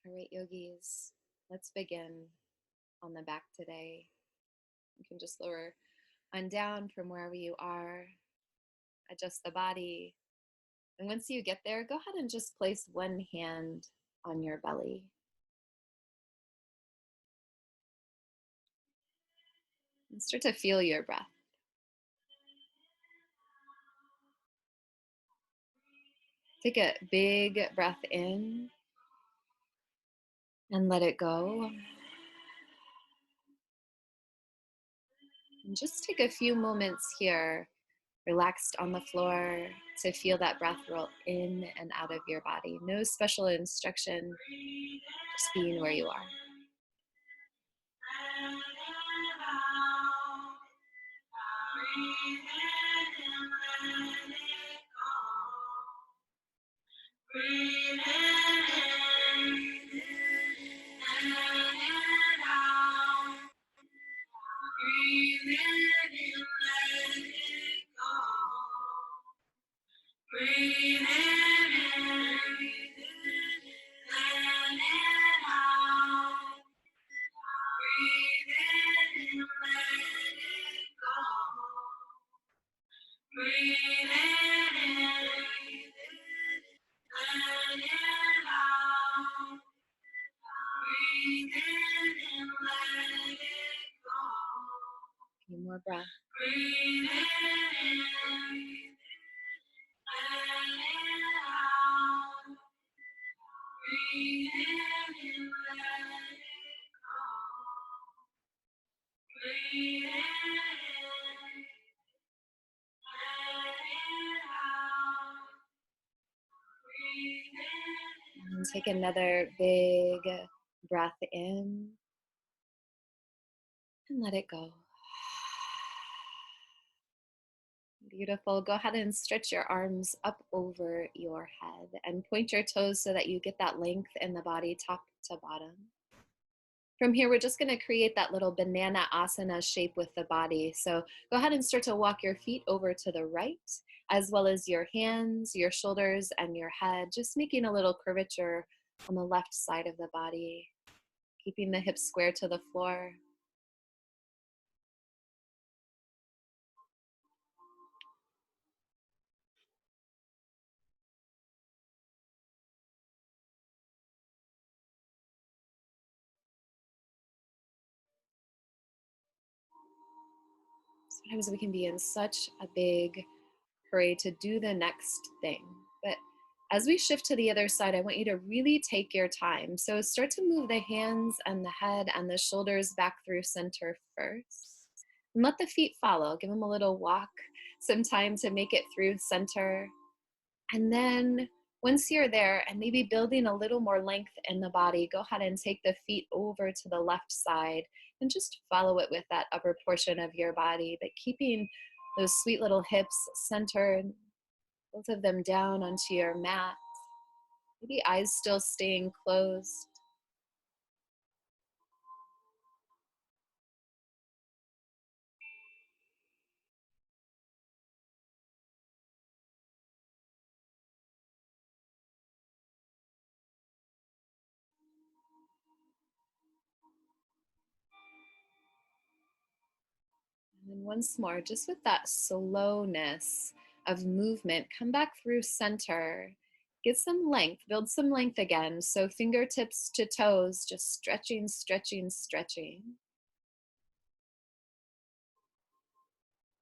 All right, yogis, let's begin on the back today. You can just lower on down from wherever you are, adjust the body. And once you get there, go ahead and just place one hand on your belly. And start to feel your breath. Take a big breath in and let it go. And just take a few moments here, relaxed on the floor, to feel that breath roll in and out of your body. No special instruction, just being where you are. Breathe in and out. Breathe in and let it go. Breathe in and let it out. Breathe in and let it go. Breathe in and let it out. Breathe in and let it go. A few more breaths. Breathe in and let it out. Breathe in and let it go. Breathe in and let it out. Breathe in. And take another big breath in and let it go. Beautiful. Go ahead and stretch your arms up over your head and point your toes so that you get that length in the body, top to bottom. From here, we're just going to create that little banana asana shape with the body. So go ahead and start to walk your feet over to the right, as well as your hands, your shoulders, and your head, just making a little curvature on the left side of the body, keeping the hips square to the floor. Sometimes we can be in such a big hurry to do the next thing. But as we shift to the other side, I want you to really take your time. So start to move the hands and the head and the shoulders back through center first. And let the feet follow. Give them a little walk, some time to make it through center. And then once you're there and maybe building a little more length in the body, go ahead and take the feet over to the left side and just follow it with that upper portion of your body, but keeping those sweet little hips centered, both of them down onto your mat. Maybe eyes still staying closed. And then once more, just with that slowness of movement, come back through center. Get some length, build some length again. So fingertips to toes, just stretching, stretching, stretching.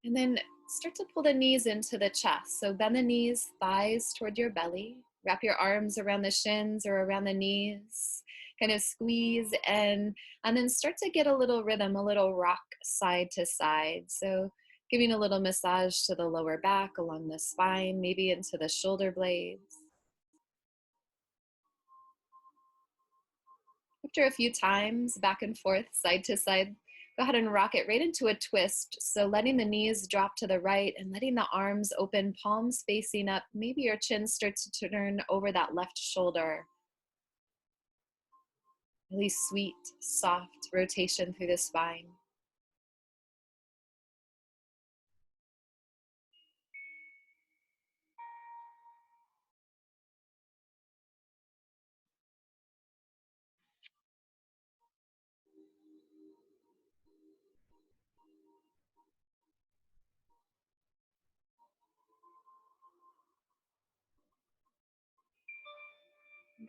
And then start to pull the knees into the chest. So bend the knees, thighs toward your belly. Wrap your arms around the shins or around the knees. Kind of squeeze in, and then start to get a little rhythm, a little rock side to side. So giving a little massage to the lower back, along the spine, maybe into the shoulder blades. After a few times, back and forth, side to side, go ahead and rock it right into a twist. So letting the knees drop to the right and letting the arms open, palms facing up. Maybe your chin starts to turn over that left shoulder. Really sweet, soft rotation through the spine.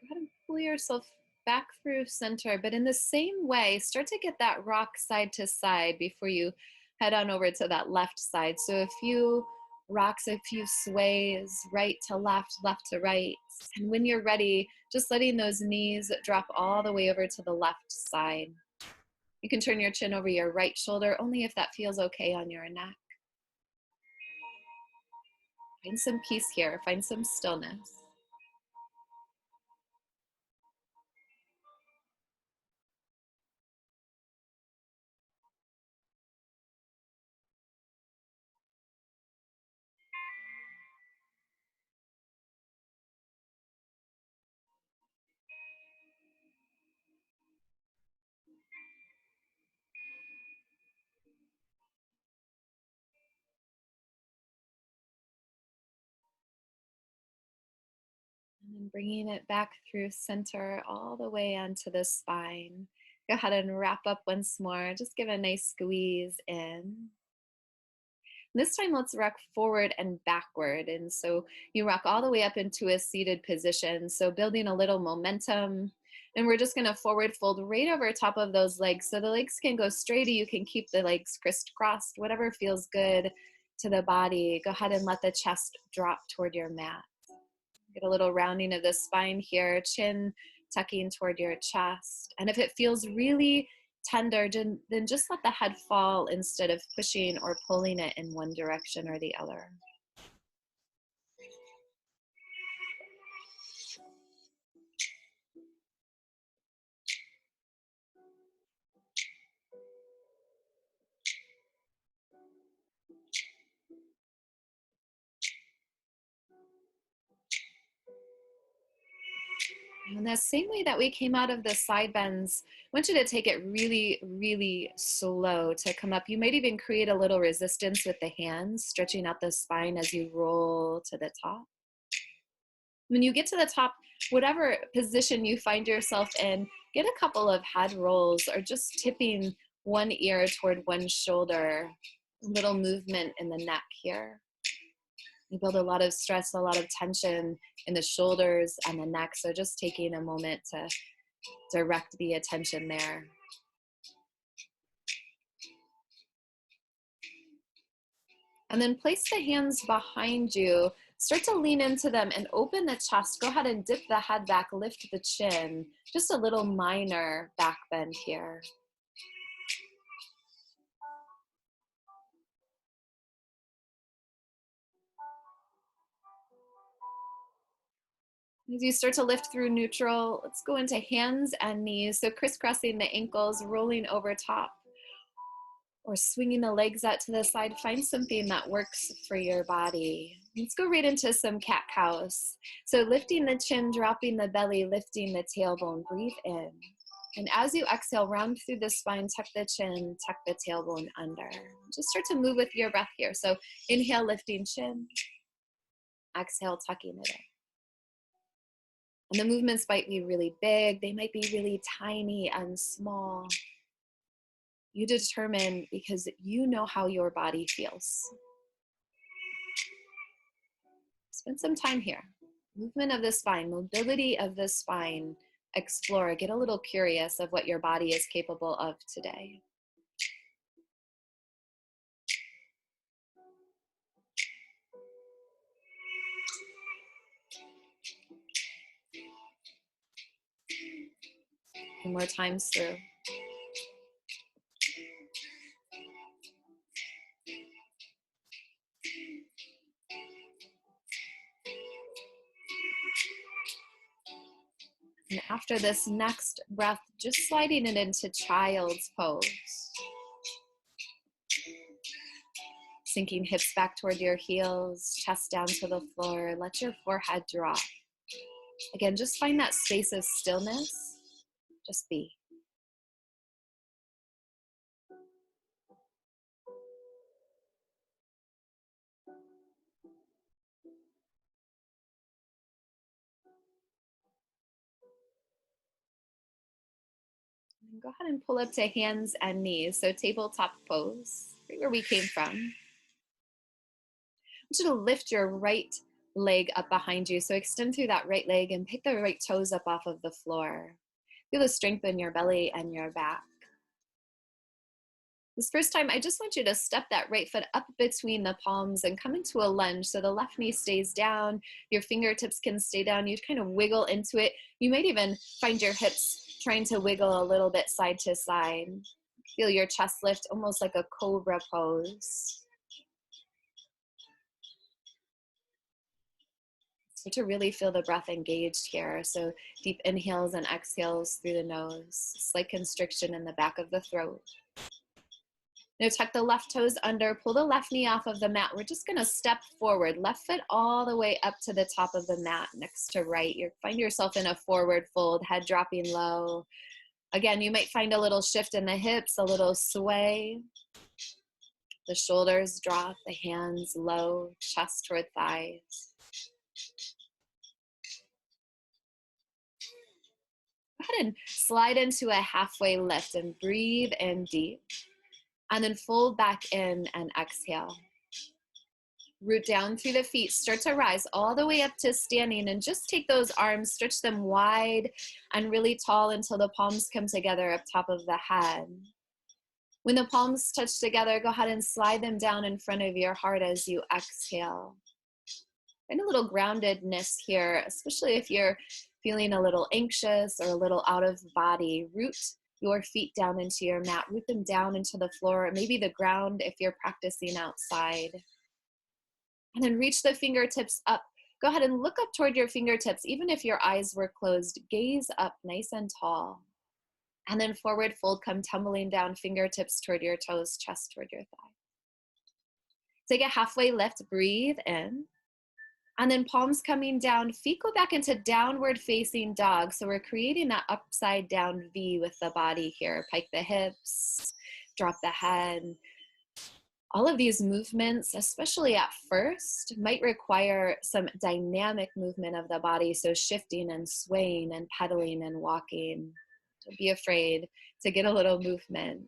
ahead and pull yourself back through center. But in the same way, start to get that rock side to side before you head on over to that left side. So a few rocks, a few sways, right to left to right. And when you're ready, just letting those knees drop all the way over to the left side. You can turn your chin over your right shoulder, only if that feels okay on your neck. Find some peace here, find some stillness. And then bringing it back through center all the way onto the spine. Go ahead and wrap up once more. Just give a nice squeeze in. This time, let's rock forward and backward. And so you rock all the way up into a seated position. So building a little momentum. And we're just going to forward fold right over top of those legs. So the legs can go straight, or you can keep the legs crisscrossed, whatever feels good to the body. Go ahead and let the chest drop toward your mat. Get a little rounding of the spine here, chin tucking toward your chest. And if it feels really tender, then just let the head fall instead of pushing or pulling it in one direction or the other. And the same way that we came out of the side bends, I want you to take it really, really slow to come up. You might even create a little resistance with the hands, stretching out the spine as you roll to the top. When you get to the top, whatever position you find yourself in, get a couple of head rolls or just tipping one ear toward one shoulder, a little movement in the neck here. You build a lot of stress, a lot of tension in the shoulders and the neck. So just taking a moment to direct the attention there. And then place the hands behind you. Start to lean into them and open the chest. Go ahead and dip the head back, lift the chin. Just a little minor back bend here. As you start to lift through neutral, let's go into hands and knees. So crisscrossing the ankles, rolling over top, or swinging the legs out to the side. Find something that works for your body. Let's go right into some cat-cows. So lifting the chin, dropping the belly, lifting the tailbone. Breathe in. And as you exhale, round through the spine, tuck the chin, tuck the tailbone under. Just start to move with your breath here. So inhale, lifting chin. Exhale, tucking it in. And the movements might be really big. They might be really tiny and small. You determine because you know how your body feels. Spend some time here. Movement of the spine, mobility of the spine. Explore, get a little curious of what your body is capable of today. And more times through. And after this next breath, just sliding it into child's pose. Sinking hips back toward your heels, chest down to the floor. Let your forehead drop. Again, just find that space of stillness. Just be. And go ahead and pull up to hands and knees. So tabletop pose, right where we came from. I want you to lift your right leg up behind you. So extend through that right leg and pick the right toes up off of the floor. Feel the strength in your belly and your back. This first time, I just want you to step that right foot up between the palms and come into a lunge. So the left knee stays down, your fingertips can stay down. You kind of wiggle into it. You might even find your hips trying to wiggle a little bit side to side. Feel your chest lift, almost like a cobra pose. So to really feel the breath engaged here. So deep inhales and exhales through the nose. Slight constriction in the back of the throat. Now tuck the left toes under, pull the left knee off of the mat. We're just gonna step forward, left foot all the way up to the top of the mat next to right. You find yourself in a forward fold, head dropping low. Again, you might find a little shift in the hips, a little sway. The shoulders drop, the hands low, chest toward thighs. Go ahead and slide into a halfway lift and breathe in deep. And then fold back in and exhale. Root down through the feet, start to rise all the way up to standing, and just take those arms, stretch them wide and really tall until the palms come together up top of the head. When the palms touch together, go ahead and slide them down in front of your heart as you exhale. Find a little groundedness here, especially if you're feeling a little anxious or a little out of body. Root your feet down into your mat, root them down into the floor, maybe the ground if you're practicing outside. And then reach the fingertips up. Go ahead and look up toward your fingertips, even if your eyes were closed. Gaze up nice and tall. And then forward fold, come tumbling down, fingertips toward your toes, chest toward your thigh. Take a halfway lift, breathe in. And then palms coming down, feet go back into downward facing dog. So we're creating that upside down V with the body here. Pike the hips, drop the head. All of these movements, especially at first, might require some dynamic movement of the body. So shifting and swaying and pedaling and walking. Don't be afraid to get a little movement.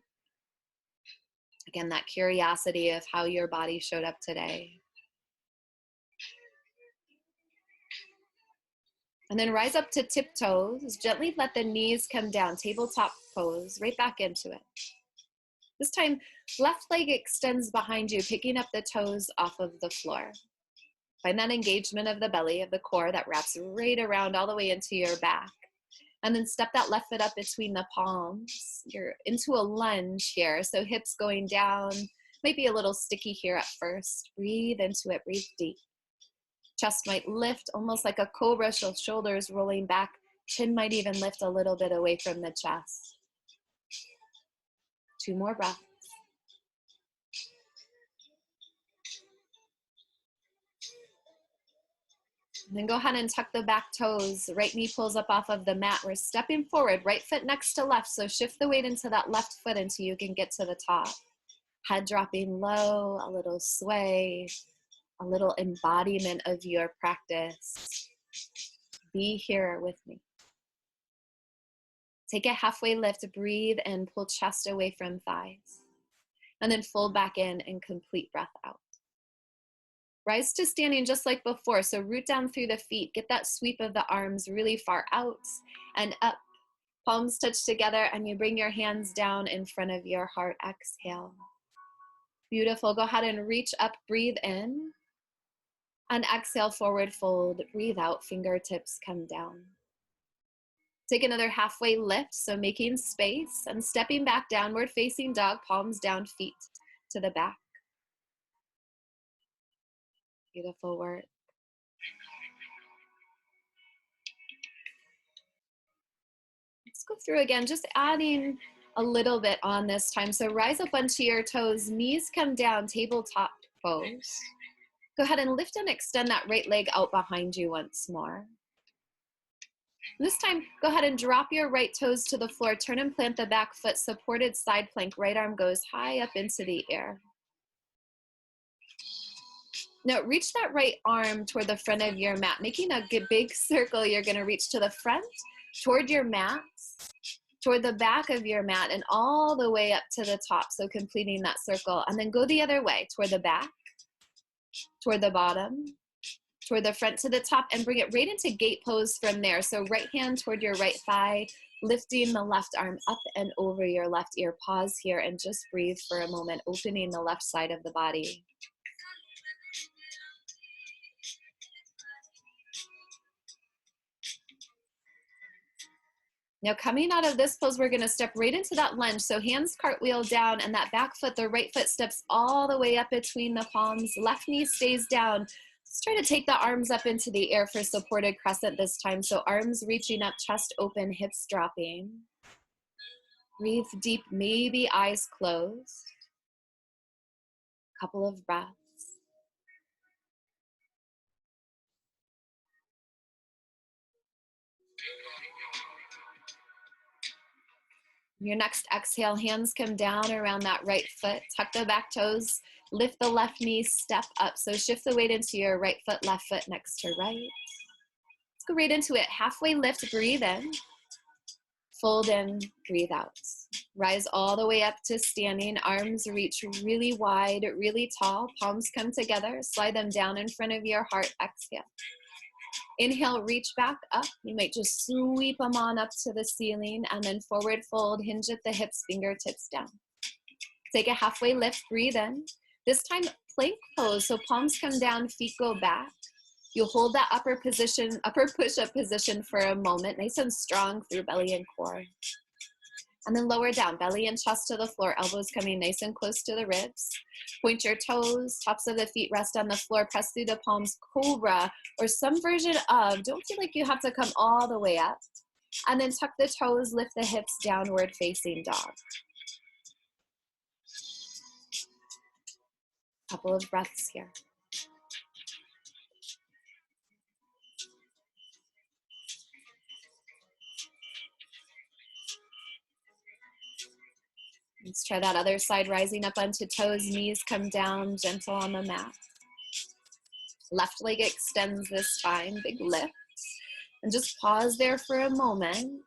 Again, that curiosity of how your body showed up today. And then rise up to tiptoes. Gently let the knees come down. Tabletop pose, right back into it. This time, left leg extends behind you, picking up the toes off of the floor. Find that engagement of the belly, of the core that wraps right around all the way into your back. And then step that left foot up between the palms. You're into a lunge here, so hips going down. Might be a little sticky here at first. Breathe into it, breathe deep. Chest might lift almost like a cobra, so shoulders rolling back. Chin might even lift a little bit away from the chest. 2 more breaths. And then go ahead and tuck the back toes. Right knee pulls up off of the mat. We're stepping forward, right foot next to left. So shift the weight into that left foot until you can get to the top. Head dropping low, a little sway. A little embodiment of your practice. Be here with me. Take a halfway lift, breathe and pull chest away from thighs. And then fold back in and complete breath out. Rise to standing just like before. So root down through the feet. Get that sweep of the arms really far out and up. Palms touch together and you bring your hands down in front of your heart. Exhale. Beautiful. Go ahead and reach up, breathe in. And exhale, forward fold, breathe out, fingertips come down. Take another halfway lift, so making space and stepping back, downward facing dog, palms down, feet to the back. Beautiful work. Let's go through again, just adding a little bit on this time. So rise up onto your toes, knees come down, tabletop pose. Go ahead and lift and extend that right leg out behind you once more. This time, go ahead and drop your right toes to the floor. Turn and plant the back foot, supported side plank. Right arm goes high up into the air. Now, reach that right arm toward the front of your mat. Making a big circle, you're going to reach to the front, toward your mat, toward the back of your mat, and all the way up to the top. So completing that circle. And then go the other way, toward the back, toward the bottom, toward the front to the top, and bring it right into gate pose from there. So right hand toward your right thigh, lifting the left arm up and over your left ear. Pause here and just breathe for a moment, opening the left side of the body. Now coming out of this pose, we're gonna step right into that lunge. So hands cartwheel down, and that back foot, the right foot steps all the way up between the palms. Left knee stays down. Let's try to take the arms up into the air for supported crescent this time. So arms reaching up, chest open, hips dropping. Breathe deep, maybe eyes closed. Couple of breaths. Your next exhale, hands come down around that right foot. Tuck the back toes, lift the left knee, step up. So shift the weight into your right foot, left foot next to right. Let's go right into it. Halfway lift, breathe in. Fold in, breathe out. Rise all the way up to standing. Arms reach really wide, really tall. Palms come together. Slide them down in front of your heart. Exhale. Inhale, reach back up. You might just sweep them on up to the ceiling, and then forward fold, hinge at the hips, fingertips down. Take a halfway lift, breathe in. This time, plank pose, so palms come down, feet go back. You'll hold that upper push-up position for a moment, nice and strong through belly and core. And then lower down, belly and chest to the floor, elbows coming nice and close to the ribs. Point your toes, tops of the feet rest on the floor, press through the palms, cobra, or some version of, don't feel like you have to come all the way up. And then tuck the toes, lift the hips, downward facing dog. Couple of breaths here. Let's try that other side, rising up onto toes, knees come down, gentle on the mat. Left leg extends this time, big lift. And just pause there for a moment.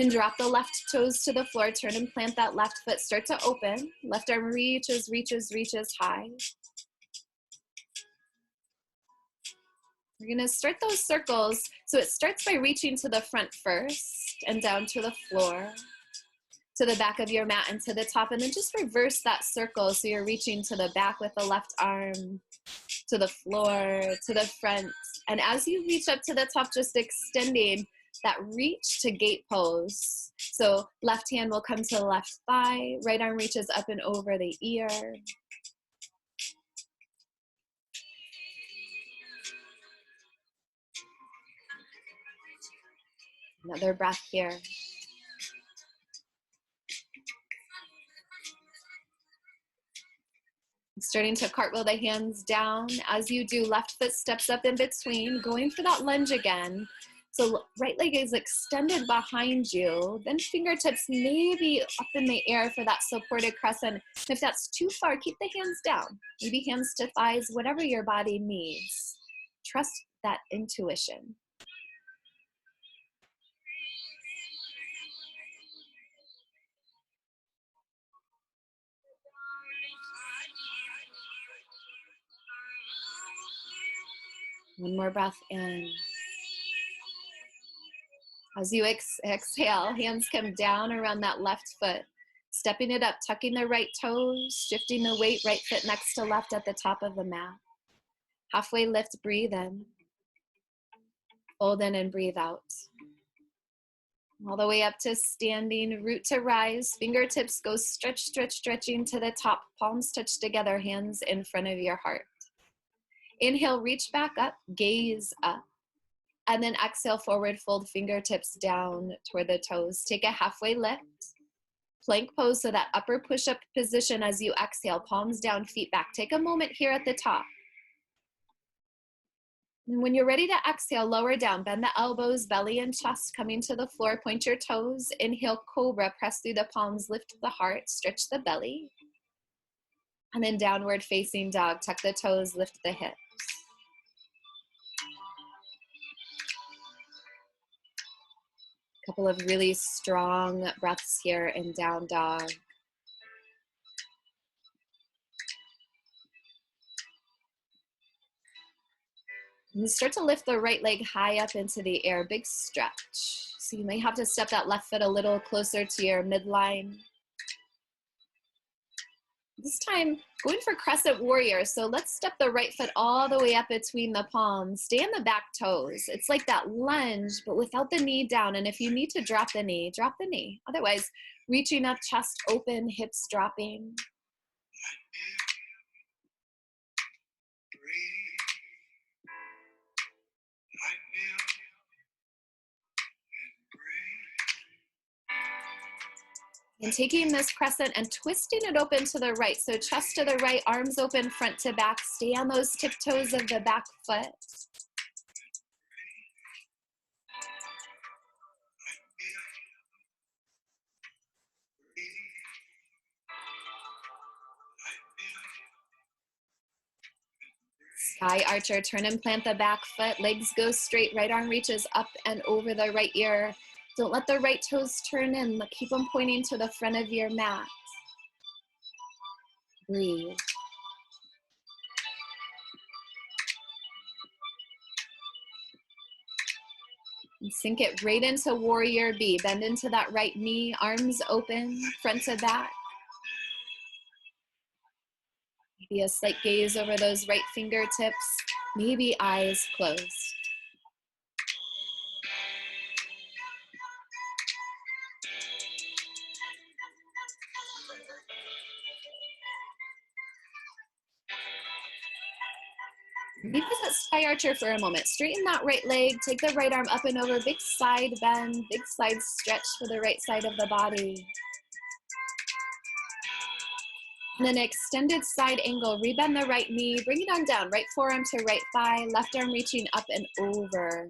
And drop the left toes to the floor, turn and plant that left foot, start to open. Left arm reaches, reaches, reaches high. We're gonna start those circles. So it starts by reaching to the front first and down to the floor, to the back of your mat and to the top, and then just reverse that circle. So you're reaching to the back with the left arm, to the floor, to the front. And as you reach up to the top, just extending that reach to gate pose. So left hand will come to the left thigh, right arm reaches up and over the ear. Another breath here. Starting to cartwheel the hands down. As you do, left foot steps up in between, going for that lunge again. So right leg is extended behind you, then fingertips maybe up in the air for that supported crescent. If that's too far, keep the hands down. Maybe hands to thighs, whatever your body needs. Trust that intuition. One more breath in. As you exhale, hands come down around that left foot, stepping it up, tucking the right toes, shifting the weight, right foot next to left at the top of the mat. Halfway lift, breathe in. Fold in and breathe out. All the way up to standing, root to rise, fingertips go stretch, stretch, stretching to the top, palms touch together, hands in front of your heart. Inhale, reach back up, gaze up. And then exhale, forward fold, fingertips down toward the toes. Take a halfway lift. Plank pose, so that upper push-up position as you exhale, palms down, feet back. Take a moment here at the top. And when you're ready to exhale, lower down, bend the elbows, belly and chest coming to the floor, point your toes, inhale, cobra, press through the palms, lift the heart, stretch the belly. And then downward facing dog, tuck the toes, lift the hips. Couple of really strong breaths here in down dog. And start to lift the right leg high up into the air, big stretch. So you may have to step that left foot a little closer to your midline. This time, going for crescent warrior. So let's step the right foot all the way up between the palms. Stay on the back toes. It's like that lunge, but without the knee down. And if you need to drop the knee, drop the knee. Otherwise, reaching up, chest open, hips dropping. And taking this crescent and twisting it open to the right. So chest to the right, arms open, front to back. Stay on those tiptoes of the back foot. Sky archer, turn and plant the back foot. Legs go straight, right arm reaches up and over the right ear. Don't let the right toes turn in. Keep them pointing to the front of your mat. Breathe. And sink it right into warrior B. Bend into that right knee, arms open, front to back. Maybe a slight gaze over those right fingertips, maybe eyes closed. Revisit sky archer for a moment. Straighten that right leg, take the right arm up and over, big side bend, big side stretch for the right side of the body. And then extended side angle, rebend the right knee, bring it on down, right forearm to right thigh, left arm reaching up and over.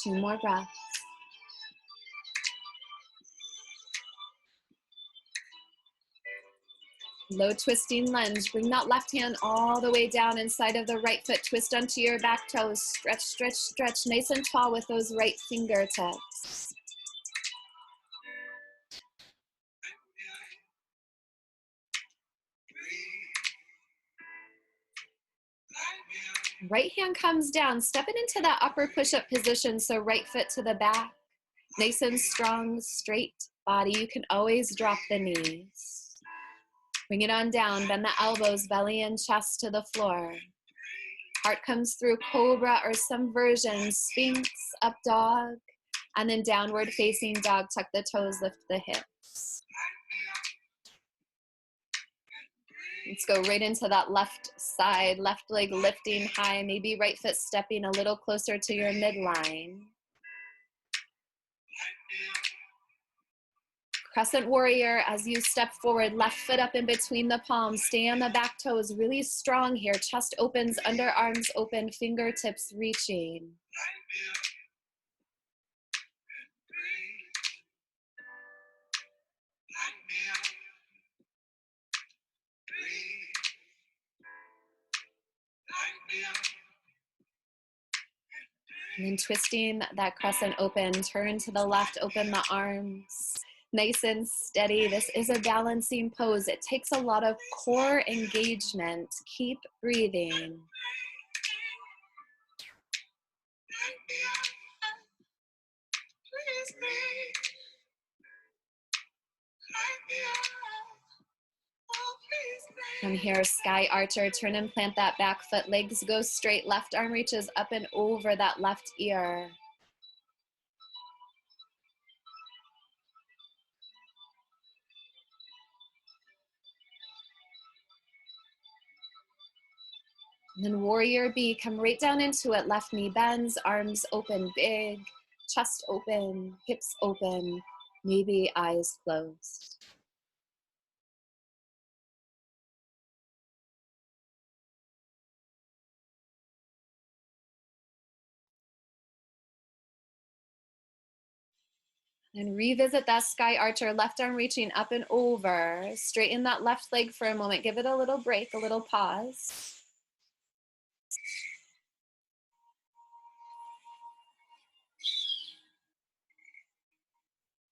Two more breaths. Low twisting lunge. Bring that left hand all the way down inside of the right foot. Twist onto your back toes. Stretch, stretch, stretch. Nice and tall with those right fingertips. Right hand comes down. Step it into that upper push-up position. So right foot to the back. Nice and strong, straight body. You can always drop the knees. Bring it on down, bend the elbows, belly and chest to the floor. Heart comes through cobra or some version, sphinx, up dog, and then downward facing dog. Tuck the toes, lift the hips. Let's go right into that left side, left leg lifting high, maybe right foot stepping a little closer to your midline. Crescent warrior, as you step forward, left foot up in between the palms, stay on the back toes, really strong here. Chest opens, underarms open, fingertips reaching. And then twisting that crescent open, turn to the left, open the arms. Nice and steady. This is a balancing pose. It takes a lot of core engagement. Keep breathing. From here, sky archer, turn and plant that back foot. Legs go straight. Left arm reaches up and over that left ear. And then warrior B, come right down into it. Left knee bends, arms open big, chest open, hips open, maybe eyes closed. And revisit that sky archer, left arm reaching up and over. Straighten that left leg for a moment. Give it a little break, a little pause.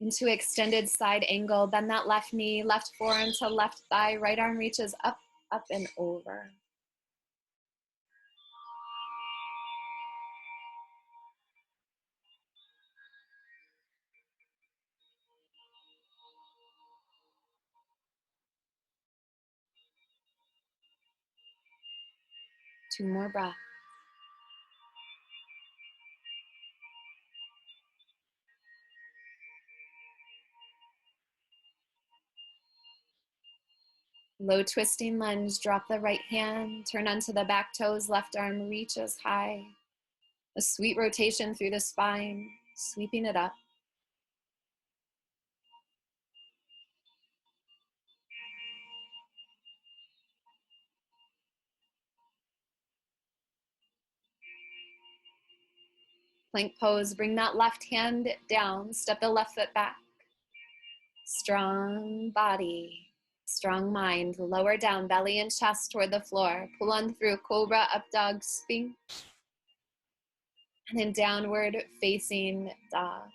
Into extended side angle. Bend that left knee, left forearm to left thigh. Right arm reaches up, up and over. Two more breaths. Low twisting lunge, drop the right hand, turn onto the back toes, left arm reaches high. A sweet rotation through the spine, sweeping it up. Plank pose, bring that left hand down, step the left foot back. Strong body, strong mind, lower down, belly and chest toward the floor. Pull on through, cobra, up dog, sphinx. And then downward facing dog.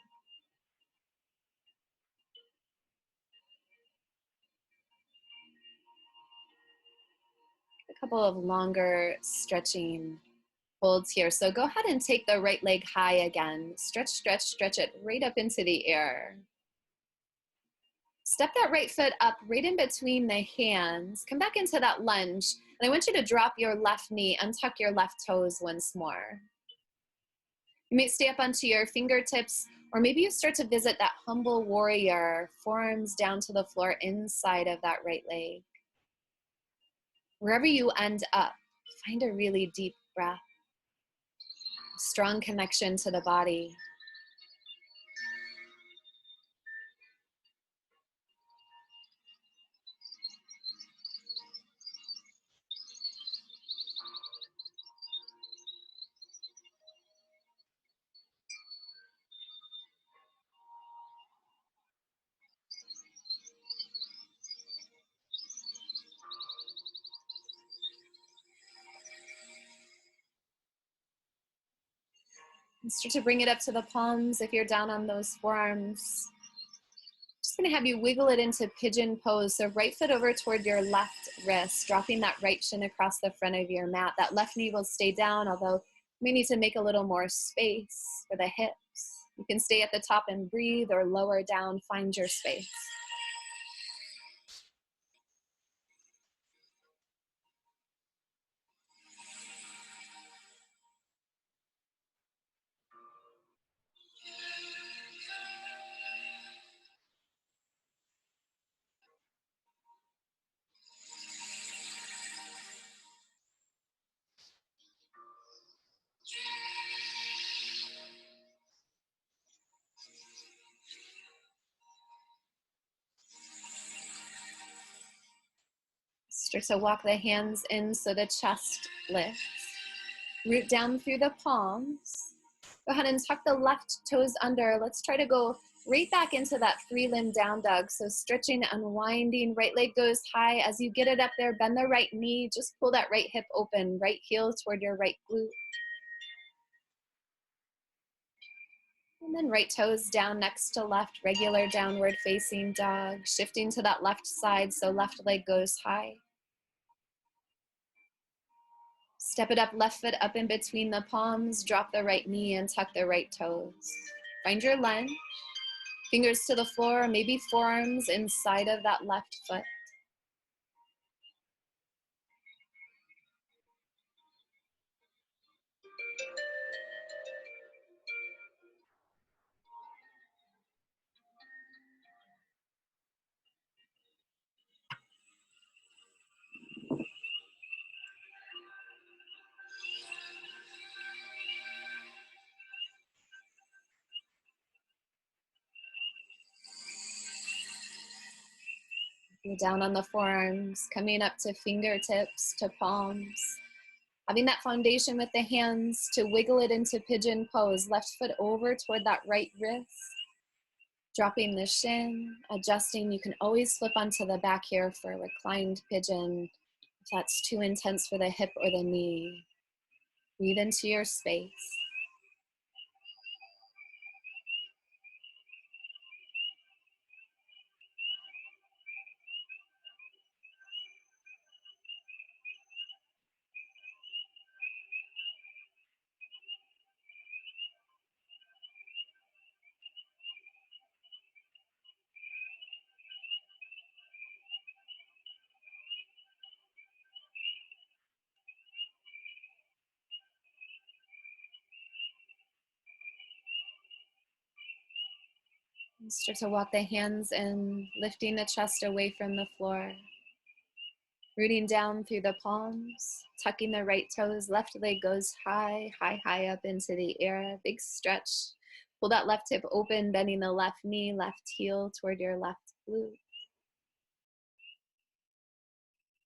A couple of longer stretching holds here. So go ahead and take the right leg high again. Stretch, stretch, stretch it right up into the air. Step that right foot up right in between the hands. Come back into that lunge. And I want you to drop your left knee, untuck your left toes once more. You may stay up onto your fingertips, or maybe you start to visit that humble warrior, forearms down to the floor inside of that right leg. Wherever you end up, find a really deep breath. Strong connection to the body. And start to bring it up to the palms if you're down on those forearms. Just gonna have you wiggle it into pigeon pose. So right foot over toward your left wrist, dropping that right shin across the front of your mat. That left knee will stay down, although you may need to make a little more space for the hips. You can stay at the top and breathe, or lower down, find your space. Start to walk the hands in so the chest lifts. Root down through the palms. Go ahead and tuck the left toes under. Let's try to go right back into that 3-limb down dog. So stretching, unwinding, right leg goes high. As you get it up there, bend the right knee. Just pull that right hip open, right heel toward your right glute. And then right toes down next to left, regular downward facing dog. Shifting to that left side, so left leg goes high. Step it up, left foot up in between the palms, drop the right knee and tuck the right toes. Find your lunge, fingers to the floor, maybe forearms inside of that left foot. You're down on the forearms, coming up to fingertips, to palms. Having that foundation with the hands to wiggle it into pigeon pose. Left foot over toward that right wrist. Dropping the shin, adjusting. You can always flip onto the back here for a reclined pigeon if that's too intense for the hip or the knee. Breathe into your space. Start to walk the hands in, lifting the chest away from the floor. Rooting down through the palms, tucking the right toes. Left leg goes high, high, high up into the air. Big stretch. Pull that left hip open, bending the left knee, left heel toward your left glute.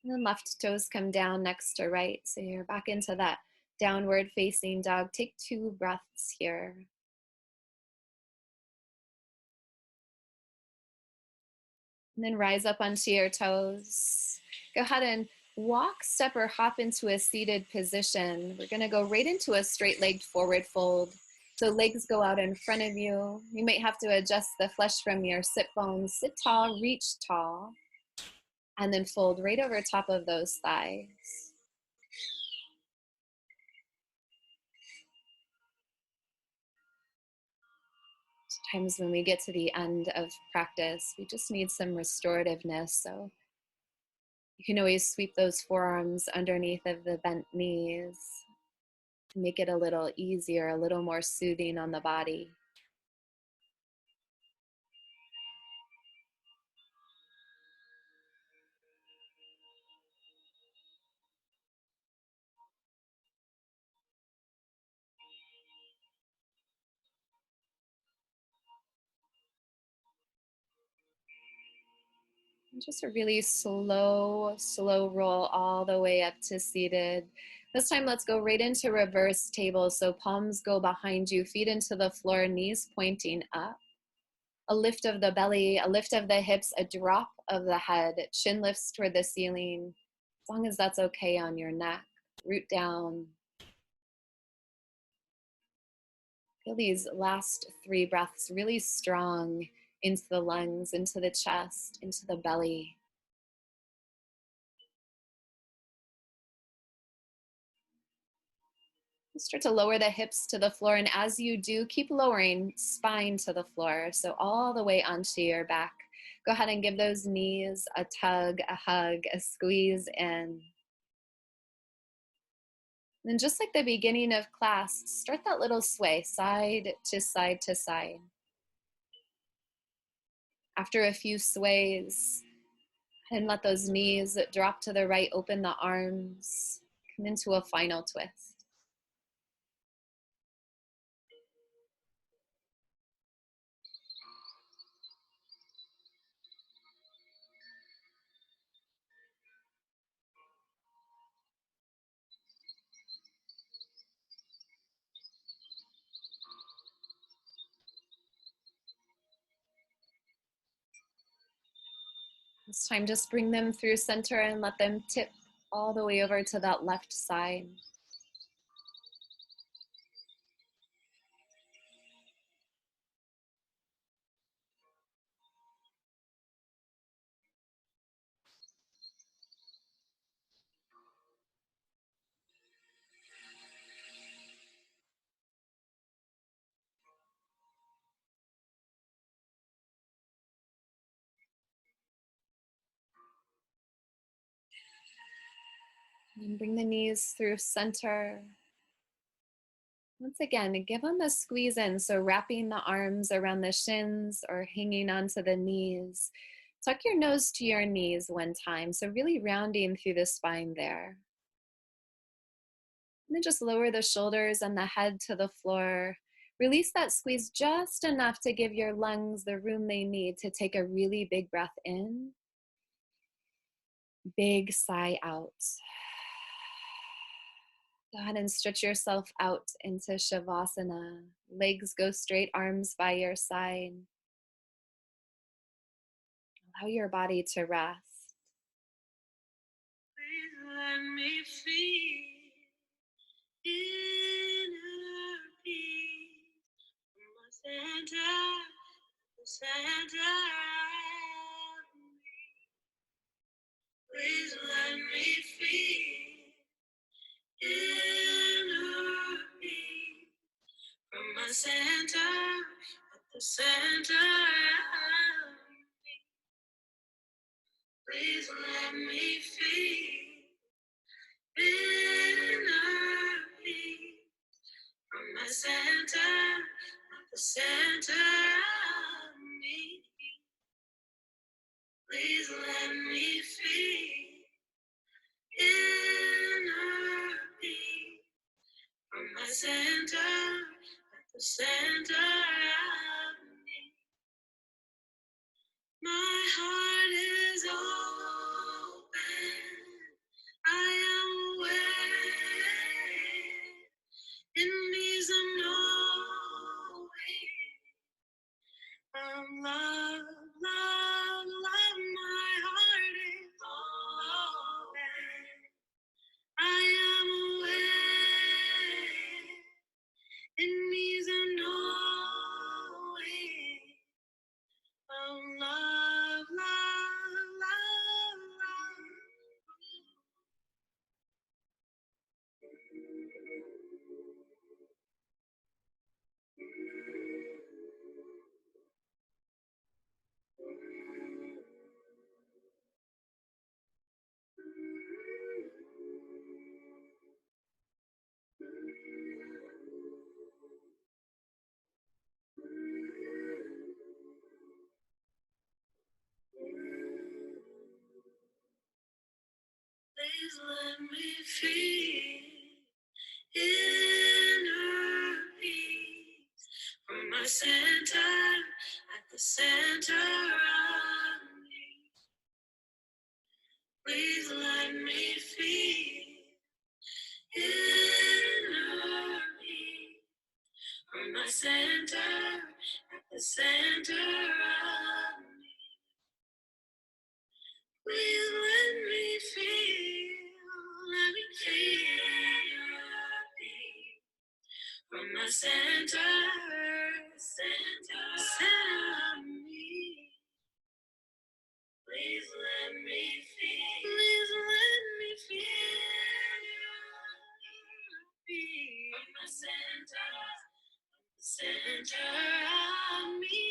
And then left toes come down next to right. So you're back into that downward facing dog. Take 2 breaths here. And then rise up onto your toes. Go ahead and walk, step, or hop into a seated position. We're gonna go right into a straight-legged forward fold. So legs go out in front of you. You might have to adjust the flesh from your sit bones. Sit tall, reach tall, and then fold right over top of those thighs. Sometimes when we get to the end of practice, we just need some restorativeness. So you can always sweep those forearms underneath of the bent knees to make it a little easier, a little more soothing on the body. And just a really slow, slow roll all the way up to seated. This time, let's go right into reverse table. So palms go behind you, feet into the floor, knees pointing up. A lift of the belly, a lift of the hips, a drop of the head, chin lifts toward the ceiling, as long as that's okay on your neck. Root down. Feel these last 3 breaths really strong into the lungs, into the chest, into the belly. Start to lower the hips to the floor, and as you do, keep lowering spine to the floor, so all the way onto your back. Go ahead and give those knees a tug, a hug, a squeeze in. And just like the beginning of class, start that little sway, side to side to side. After a few sways, and let those knees drop to the right, open the arms, come into a final twist. This time, just bring them through center and let them tip all the way over to that left side. And bring the knees through center. Once again, give them a squeeze in. So wrapping the arms around the shins or hanging onto the knees. Tuck your nose to your knees one time. So really rounding through the spine there. And then just lower the shoulders and the head to the floor. Release that squeeze just enough to give your lungs the room they need to take a really big breath in. Big sigh out. Go ahead and stretch yourself out into Shavasana. Legs go straight, arms by your side. Allow your body to rest. Please let me feel inner peace from my center, the center of me. Please let me feel inner peace from my center, at the center of me. Please let me feel inner peace from my center, at the center of me. Please let me feel inner peace from my center, at the center of me. My heart is open. I am aware. In me some knowing. Love, love, love. My heart is open. I am aware. In me some knowing. Love, love, love, love. Please let me feel inner peace from my center, at the center of me. Please let me feel inner peace from my center, at the center of me. Please let me feel from my center, center of me. Please let me feel from my center of me.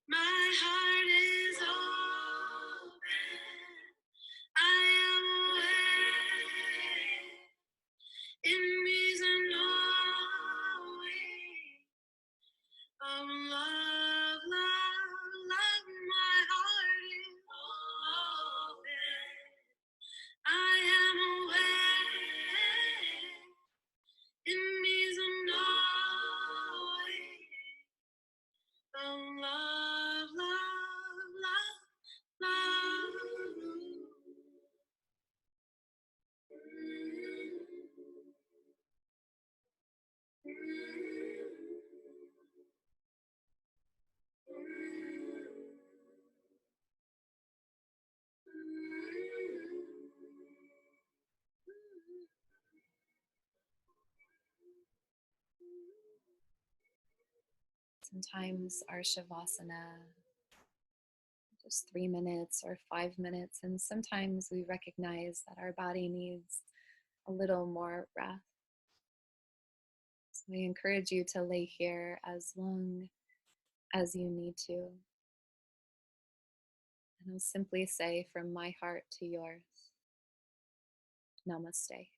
My heart is open. I am aware. In me is a knowing of love, love, love. My heart is open. I am aware. In me is a knowing of love, love, love, love. Sometimes our shavasana, just 3 minutes or 5 minutes, and sometimes we recognize that our body needs a little more breath. So we encourage you to lay here as long as you need to. And I'll simply say from my heart to yours, Namaste.